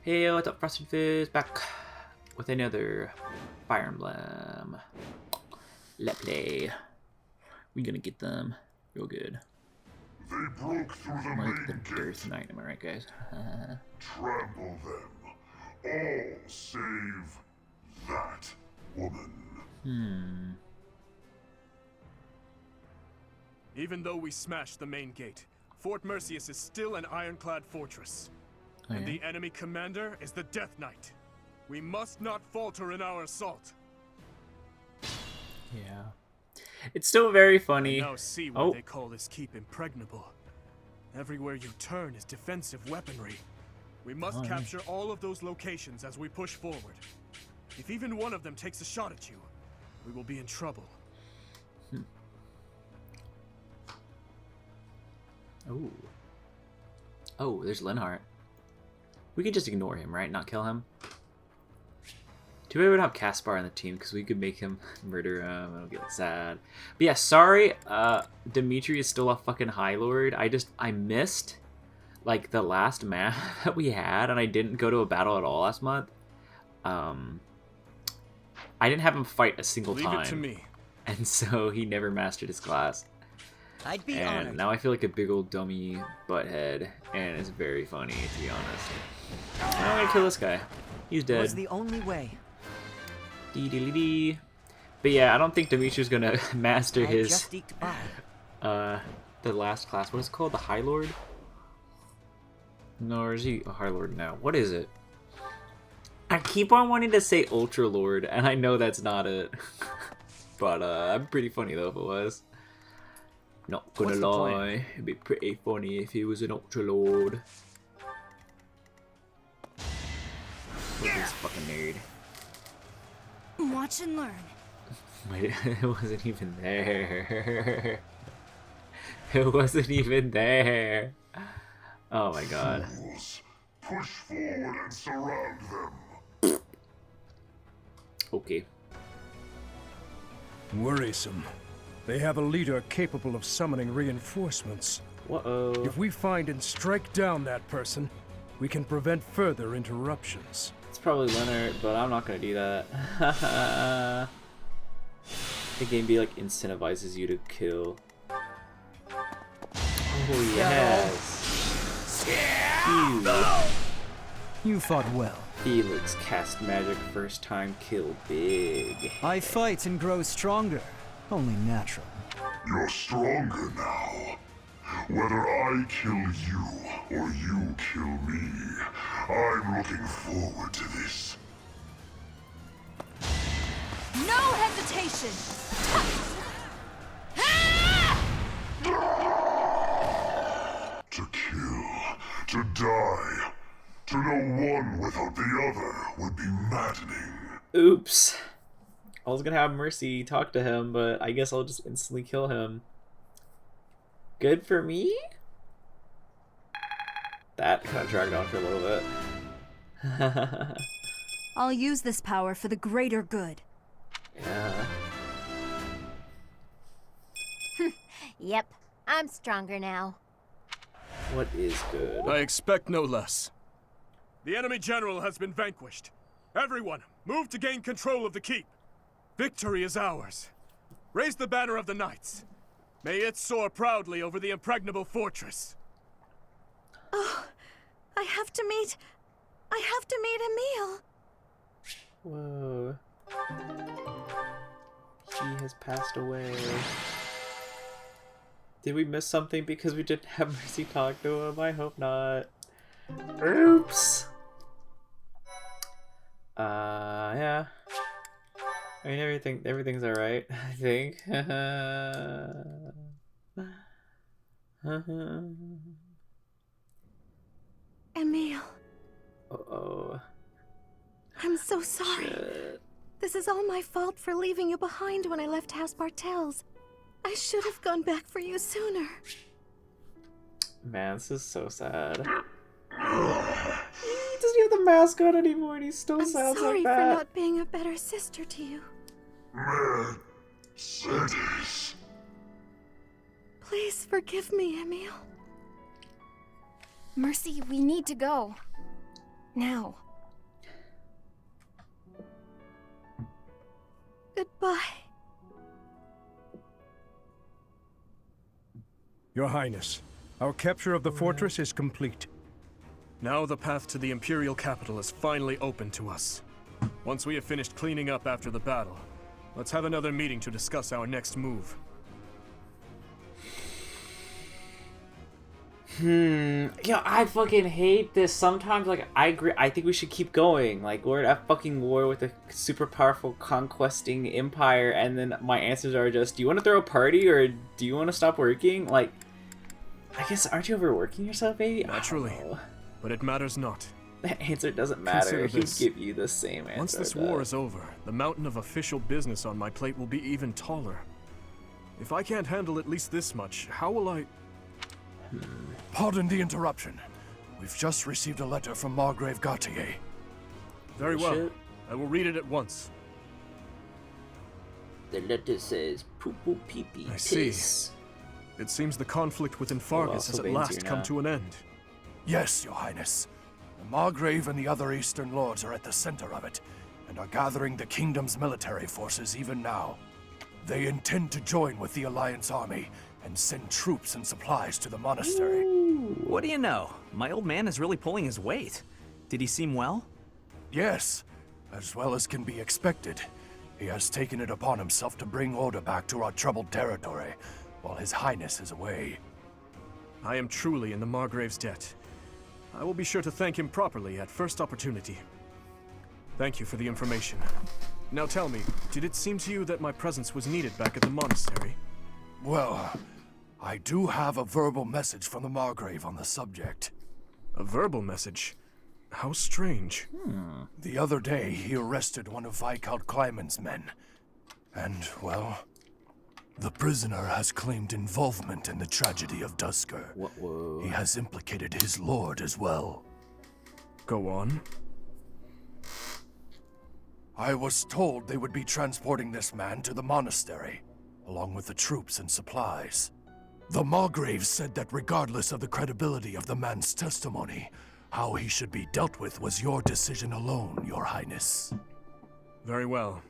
Hey, what's up, Frosted Fizz? Back with another Fire Emblem. Let's play. We're gonna get them real good. They broke through the Like the main Dearth gate. Knight, am I right, guys? Trample them. All save that woman. Even though we smashed the main gate, Fort Mercius is still an ironclad fortress. Oh, And yeah? the enemy commander is the Death Knight. We must not falter in our assault. Yeah. It's still very I funny. now see why they call this keep impregnable. Everywhere you turn is defensive weaponry. We must capture all of those locations as we push forward. If even one of them takes a shot at you, we will be in trouble. Oh. Oh, there's Linhardt. We could just ignore him, right? Not kill him. Too bad we don't have Caspar on the team because we could make him murder him. It'll get sad. But yeah, sorry. Dimitri is still a fucking High Lord. I missed like the last map that we had, and I didn't go to a battle at all last month. I didn't have him fight a single time. Leave it to me. And so he never mastered his class. I'd be And honored. now I feel like a big old dummy butthead, and it's very funny, to be honest. I'm gonna kill this guy. He's dead. Was the only way. Dee-dee-dee-dee. But yeah, I don't think Dimitri's gonna master I his just eked by. the last class. What is it called? The High Lord? No, or is he a High Lord now? What is it? I keep on wanting to say Ultra Lord, and I know that's not it. But I'm pretty funny though if it was. Not gonna What's the plan? lie, it'd be pretty funny if he was an Ultra Lord. Look at this fucking nerd. Watch and learn. Wait, it wasn't even there. It wasn't even there. Oh my god. Fools. Push forward and surround them. Okay. Worrisome. They have a leader capable of summoning reinforcements. Whoa. If we find and strike down that person, we can prevent further interruptions. It's probably Leonard, but I'm not gonna do that. The game like incentivizes you to kill. Oh yes. You fought well. Felix cast magic first time, kill big. I fight and grow stronger. Only natural. You're stronger now. Whether I kill you or you kill me, I'm looking forward to this. No hesitation! To kill, to die, to know one without the other would be maddening. Oops. I was gonna have Mercy talk to him, but I guess I'll just instantly kill him. Good for me? That kind of dragged on for a little bit. I'll use this power for the greater good. Yeah. Yep, I'm stronger now. What is good? I expect no less. The enemy general has been vanquished. Everyone, move to gain control of the keep. Victory is ours. Raise the banner of the knights. May it soar proudly over the impregnable fortress. Oh, I have to meet Emil. Whoa. He has passed away. Did we miss something because we didn't have Mercy talk to him? I hope not. Oops. Yeah. I mean, everything's alright, I think. Emil, Uh-oh. I'm so sorry. Shit. This is all my fault for leaving you behind when I left House Bartels. I should have gone back for you sooner. Man, this is so sad. He doesn't have the mask on anymore and he still I'm sounds sorry like that. for not being a better sister to you. Mercedes. Please forgive me, Emil. Mercy, we need to go. Now. Goodbye. Your Highness, our capture of the fortress is complete. Now the path to the Imperial capital is finally open to us. Once we have finished cleaning up after the battle, let's have another meeting to discuss our next move. Yeah, I fucking hate this. Sometimes, like, I agree. I think we should keep going. Like, we're at fucking war with a super powerful conquesting empire, and then my answers are just, do you want to throw a party, or do you want to stop working? Like, I guess, aren't you overworking yourself, baby? Naturally. But it matters not. The answer doesn't matter. Consider He'd this. give you the same answer. Once this war is over, the mountain of official business on my plate will be even taller. If I can't handle at least this much, how will I... Pardon the interruption. We've just received a letter from Margrave Gautier. Very well. Shit. I will read it at once. The letter says, poo poo pee pee I see. piss. It seems the conflict within Fargus has at Sylvain's last here come now. to an end. Yes, Your Highness. The Margrave and the other Eastern Lords are at the center of it, and are gathering the kingdom's military forces even now. They intend to join with the Alliance army and send troops and supplies to the monastery. What do you know? My old man is really pulling his weight. Did he seem well? Yes, as well as can be expected. He has taken it upon himself to bring order back to our troubled territory, while His Highness is away. I am truly in the Margrave's debt. I will be sure to thank him properly at first opportunity. Thank you for the information. Now tell me, did it seem to you that my presence was needed back at the monastery? Well, I do have a verbal message from the Margrave on the subject. A verbal message? How strange. The other day, he arrested one of Viscount Kleiman's men. And, well, the prisoner has claimed involvement in the tragedy of Dusker. Whoa. He has implicated his lord as well. Go on. I was told they would be transporting this man to the monastery, along with the troops and supplies. The Margrave said that regardless of the credibility of the man's testimony, how he should be dealt with was your decision alone, Your Highness. Very well.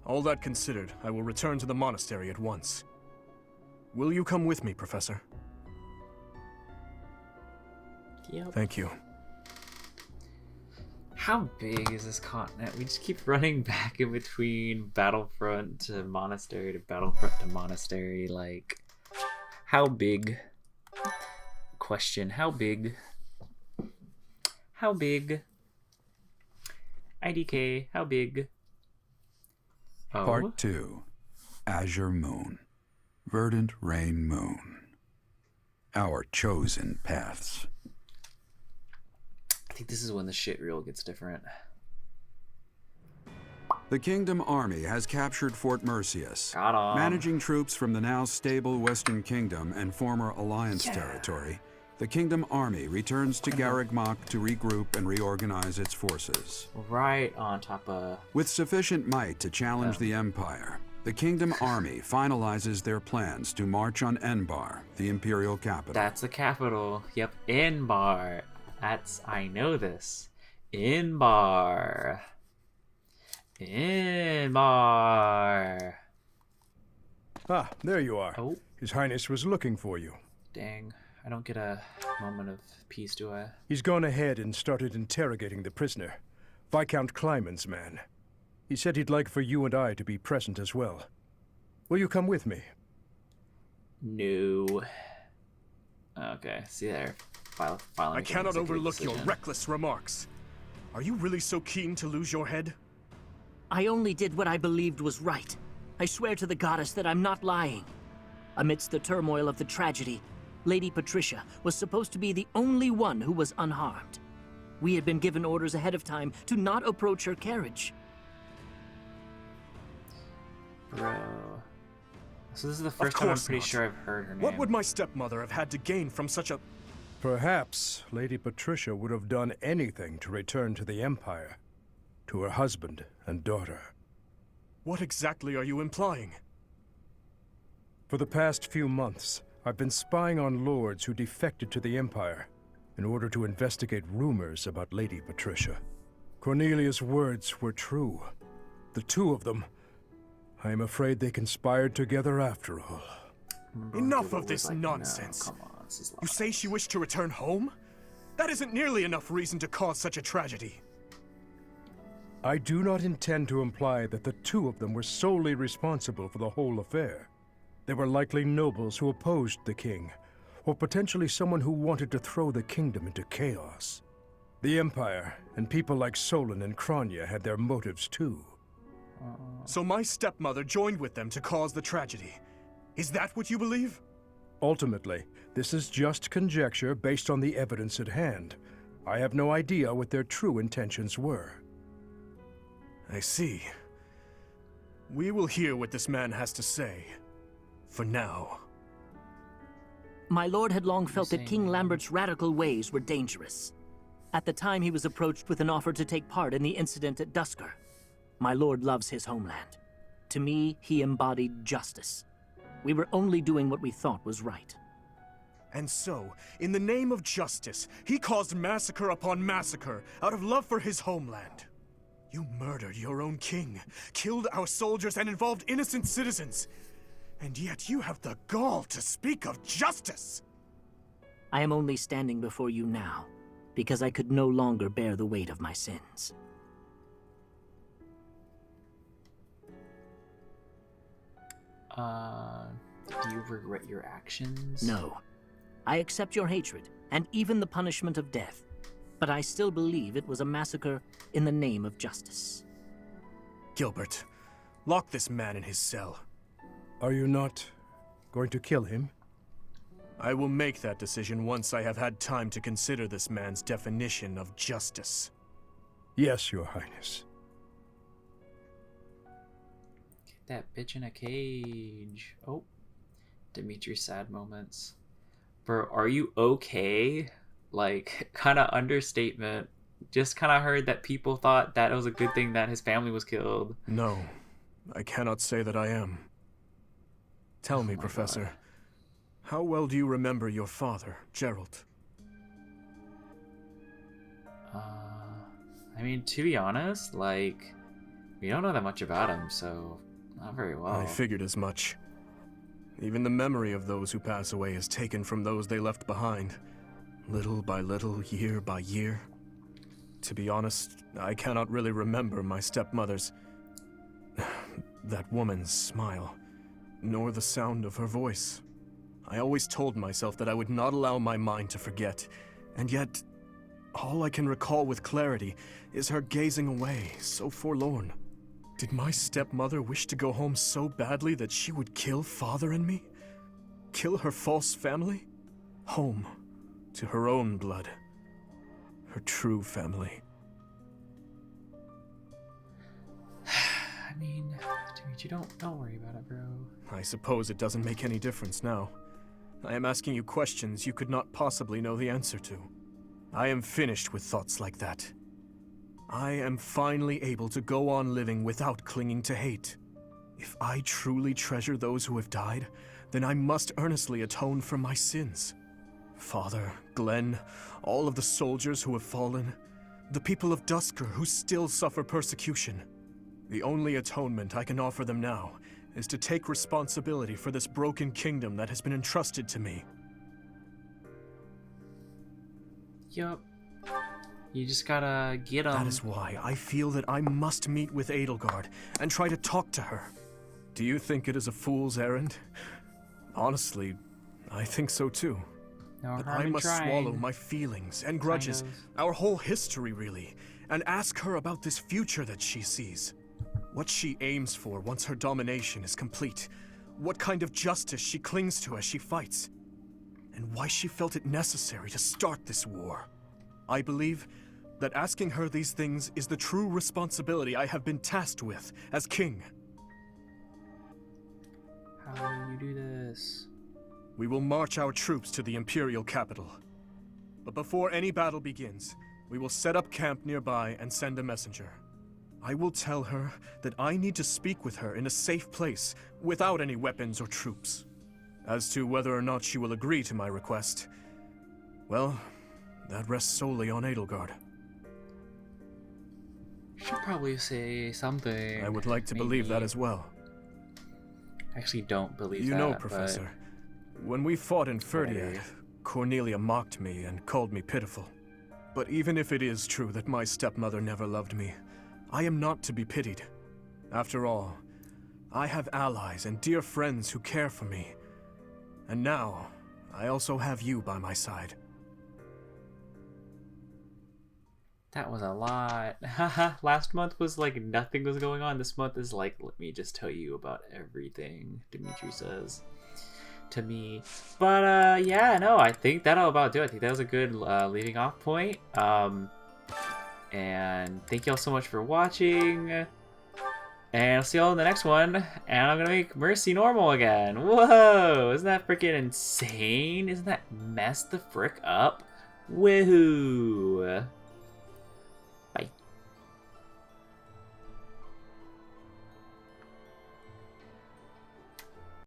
All that considered, I will return to the monastery at once. Will you come with me, Professor? Yep. Thank you. How big is this continent? We just keep running back in between battlefront to monastery to battlefront to monastery. Like, how big? Question, how big? How big? IDK, how big? Oh. Part 2. Azure Moon. Verdant Rain Moon. Our chosen paths. I think this is when the shit reel gets different. The Kingdom Army has captured Fort Mercius, Got 'em. managing troops from the now stable Western Kingdom and former Alliance territory. The Kingdom Army returns to Garreg to regroup and reorganize its forces. Right on top of... With sufficient might to challenge the Empire, the Kingdom Army finalizes their plans to march on Enbar, the Imperial capital. That's the capital. Yep, Inbar. I know this. Inbar. Inbar. Ah, there you are. Oh, His Highness was looking for you. dang. I don't get a moment of peace, do I? He's gone ahead and started interrogating the prisoner, Viscount Kleiman's man. He said he'd like for you and I to be present as well. Will you come with me? No. Okay, see there. Filing I cannot executive overlook your decision. reckless remarks. Are you really so keen to lose your head? I only did what I believed was right. I swear to the goddess that I'm not lying. Amidst the turmoil of the tragedy, Lady Patricia was supposed to be the only one who was unharmed. We had been given orders ahead of time to not approach her carriage. Bro. So this is the first time I'm course pretty not. sure I've heard her name. What would my stepmother have had to gain from such a... Perhaps Lady Patricia would have done anything to return to the Empire, to her husband and daughter. What exactly are you implying? For the past few months, I've been spying on lords who defected to the Empire, in order to investigate rumors about Lady Patricia. Cornelia's words were true. The two of them, I am afraid they conspired together after all. Enough of this nonsense. No, come on, this is You say she wished to return home? That isn't nearly enough reason to cause such a tragedy. I do not intend to imply that the two of them were solely responsible for the whole affair. They were likely nobles who opposed the king, or potentially someone who wanted to throw the kingdom into chaos. The Empire and people like Solon and Kranya had their motives too. So my stepmother joined with them to cause the tragedy. Is that what you believe? Ultimately, this is just conjecture based on the evidence at hand. I have no idea what their true intentions were. I see. We will hear what this man has to say. For now. My lord had long felt that King Lambert's radical ways were dangerous. At the time, he was approached with an offer to take part in the incident at Dusker. My lord loves his homeland. To me, he embodied justice. We were only doing what we thought was right. And so, in the name of justice, he caused massacre upon massacre out of love for his homeland. You murdered your own king, killed our soldiers, and involved innocent citizens. And yet you have the gall to speak of justice! I am only standing before you now because I could no longer bear the weight of my sins. Do you regret your actions? No. I accept your hatred, and even the punishment of death. But I still believe it was a massacre in the name of justice. Gilbert, lock this man in his cell. Are you not going to kill him? I will make that decision once I have had time to consider this man's definition of justice. Yes, Your Highness. Get that bitch in a cage. Oh. Dimitri's sad moments. Bro, are you okay? Like, kind of understatement. Just kind of heard that people thought that it was a good thing that his family was killed. No, I cannot say that I am. Tell me, Professor, how well do you remember your father, Gerald? I mean, to be honest, like, we don't know that much about him, so not very well. I figured as much. Even the memory of those who pass away is taken from those they left behind, little by little, year by year. To be honest, I cannot really remember my stepmother's... that woman's smile, nor the sound of her voice. I always told myself that I would not allow my mind to forget, and yet, all I can recall with clarity is her gazing away, so forlorn. Did my stepmother wish to go home so badly that she would kill Father and me? Kill her false family? Home, to her own blood. Her true family. I mean, Dimitri, don't worry about it, bro. I suppose it doesn't make any difference now. I am asking you questions you could not possibly know the answer to. I am finished with thoughts like that. I am finally able to go on living without clinging to hate. If I truly treasure those who have died, then I must earnestly atone for my sins. Father, Glenn, all of the soldiers who have fallen, the people of Dusker who still suffer persecution. The only atonement I can offer them now is to take responsibility for this broken kingdom that has been entrusted to me. Yup. You just gotta get him. That is why I feel that I must meet with Edelgard and try to talk to her. Do you think it is a fool's errand? Honestly, I think so too. But I must swallow my feelings and grudges, our whole history really, and ask her about this future that she sees. What she aims for once her domination is complete. What kind of justice she clings to as she fights. And why she felt it necessary to start this war. I believe that asking her these things is the true responsibility I have been tasked with as king. How will you do this? We will march our troops to the Imperial capital. But before any battle begins, we will set up camp nearby and send a messenger. I will tell her that I need to speak with her in a safe place, without any weapons or troops. As to whether or not she will agree to my request, well, that rests solely on Edelgard. Should probably say something. I would like to believe that as well. I actually don't believe that. You know, Professor, when we fought in Ferdiad, Cornelia mocked me and called me pitiful. But even if it is true that my stepmother never loved me, I am not to be pitied. After all, I have allies and dear friends who care for me. And now, I also have you by my side. That was a lot. Haha, last month was like nothing was going on. This month is like, let me just tell you about everything, Dimitri says to me. But yeah, no, I think that'll about do it. I think that was a good leading off point. And thank you all so much for watching. And I'll see y'all in the next one. And I'm gonna make Mercy normal again. Whoa! Isn't that freaking insane? Isn't that messed the frick up? Woohoo!